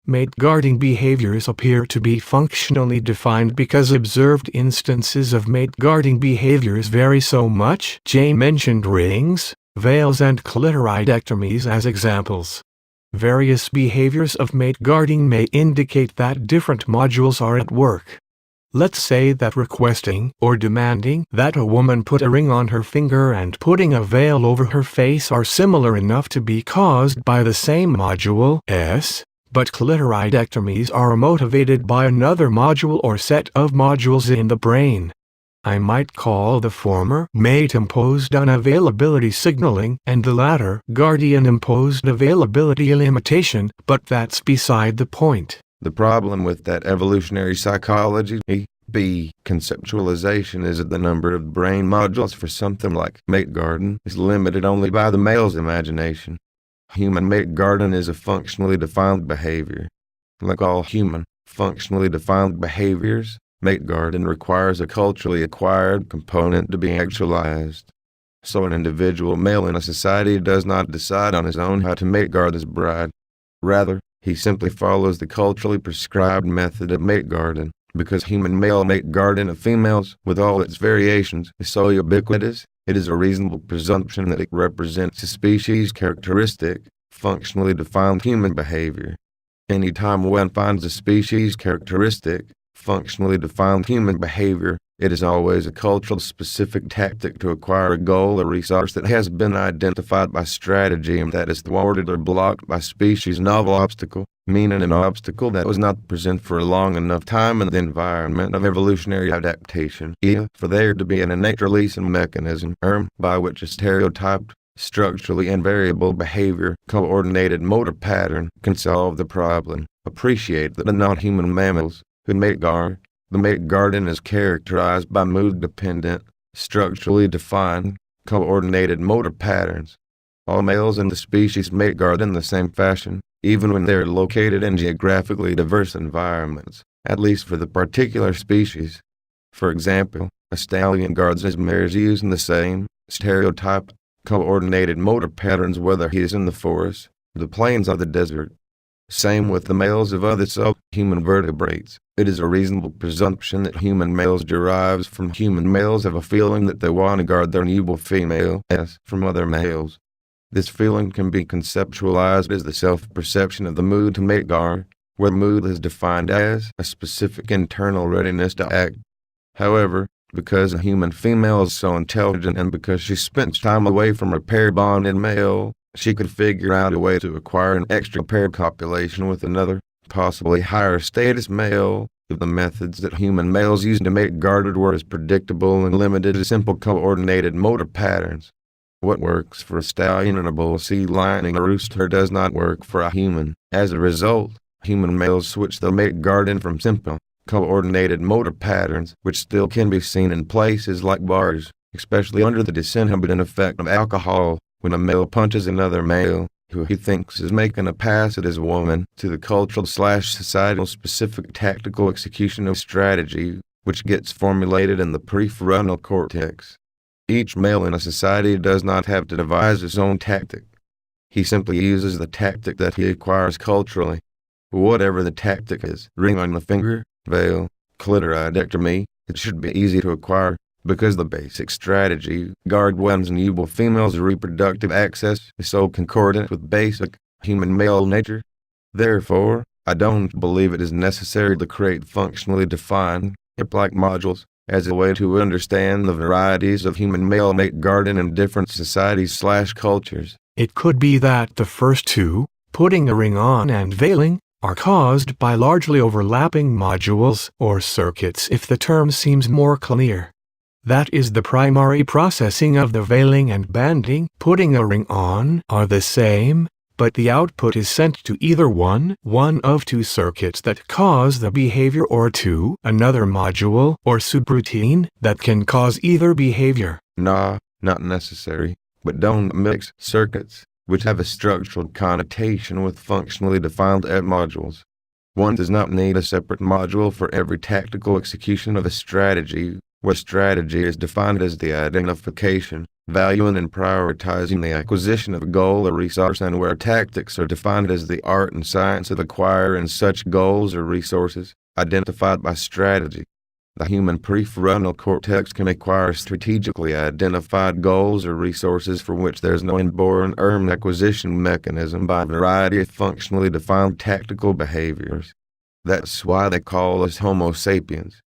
Mate guarding behaviors appear to be functionally defined because observed instances of mate guarding behaviors vary so much. Jay mentioned rings, veils and clitoridectomies as examples. Various behaviors of mate guarding may indicate that different modules are at work. Let's say that requesting or demanding that a woman put a ring on her finger and putting a veil over her face are similar enough to be caused by the same module S, but clitoridectomies are motivated by another module or set of modules in the brain. I might call the former mate-imposed unavailability signaling and the latter guardian-imposed availability limitation, but that's beside the point. The problem with that evolutionary psychology B conceptualization is that the number of brain modules for something like mate guarding is limited only by the male's imagination. Human mate guarding is a functionally defined behavior. Like all human, functionally defined behaviors, mate guarding requires a culturally acquired component to be actualized. So an individual male in a society does not decide on his own how to mate guard his bride. Rather, he simply follows the culturally prescribed method of mate guarding, because human male mate guarding of females, with all its variations, is so ubiquitous, it is a reasonable presumption that it represents a species characteristic, functionally defined human behavior. Anytime one finds a species characteristic, functionally defined human behavior, it is always a cultural-specific tactic to acquire a goal or resource that has been identified by strategy and that is thwarted or blocked by species' novel obstacle, meaning an obstacle that was not present for a long enough time in the environment of evolutionary adaptation, for there to be an innate releasing mechanism, by which a stereotyped, structurally invariable behavior, coordinated motor pattern, can solve the problem. Appreciate that the non-human mammals, who mate guard, the mate guarding is characterized by mood-dependent, structurally defined, coordinated motor patterns. All males in the species mate guard in the same fashion, even when they are located in geographically diverse environments, at least for the particular species. For example, a stallion guards his mares using the same, stereotyped, coordinated motor patterns whether he is in the forest, the plains or the desert. Same with the males of other subhuman vertebrates. It is a reasonable presumption that human males derives from human males have a feeling that they want to guard their newborn female from other males. This feeling can be conceptualized as the self-perception of the mood to mate guard, where mood is defined as a specific internal readiness to act. However, because a human female is so intelligent and because she spent time away from her pair-bonded male, she could figure out a way to acquire an extra pair copulation with another, possibly higher status male, if the methods that human males used to mate guarded were as predictable and limited as simple coordinated motor patterns. What works for a stallion and a bull sea lion and a rooster does not work for a human. As a result, human males switch their mate guarding from simple, coordinated motor patterns, which still can be seen in places like bars, especially under the disinhibiting effect of alcohol, when a male punches another male, who he thinks is making a pass at his woman, to the cultural/societal specific tactical execution of strategy, which gets formulated in the prefrontal cortex. Each male in a society does not have to devise his own tactic. He simply uses the tactic that he acquires culturally. Whatever the tactic is, ring on the finger, veil, clitoridectomy, it should be easy to acquire, because the basic strategy, guard one's newborn female's reproductive access, is so concordant with basic, human male nature. Therefore, I don't believe it is necessary to create functionally defined, hip-like modules, as a way to understand the varieties of human male mate guarding in different societies/cultures. It could be that the first two, putting a ring on and veiling, are caused by largely overlapping modules or circuits if the term seems more clear. That is, the primary processing of the veiling and banding, putting a ring on, are the same, but the output is sent to either one of two circuits that cause the behavior or to another module or subroutine that can cause either behavior. Nah, not necessary, but don't mix circuits, which have a structural connotation with functionally defined modules. One does not need a separate module for every tactical execution of a strategy, where strategy is defined as the identification, valuing and prioritizing the acquisition of a goal or resource, and where tactics are defined as the art and science of acquiring such goals or resources, identified by strategy. The human prefrontal cortex can acquire strategically identified goals or resources for which there is no inborn acquisition mechanism by a variety of functionally defined tactical behaviors. That's why they call us Homo sapiens.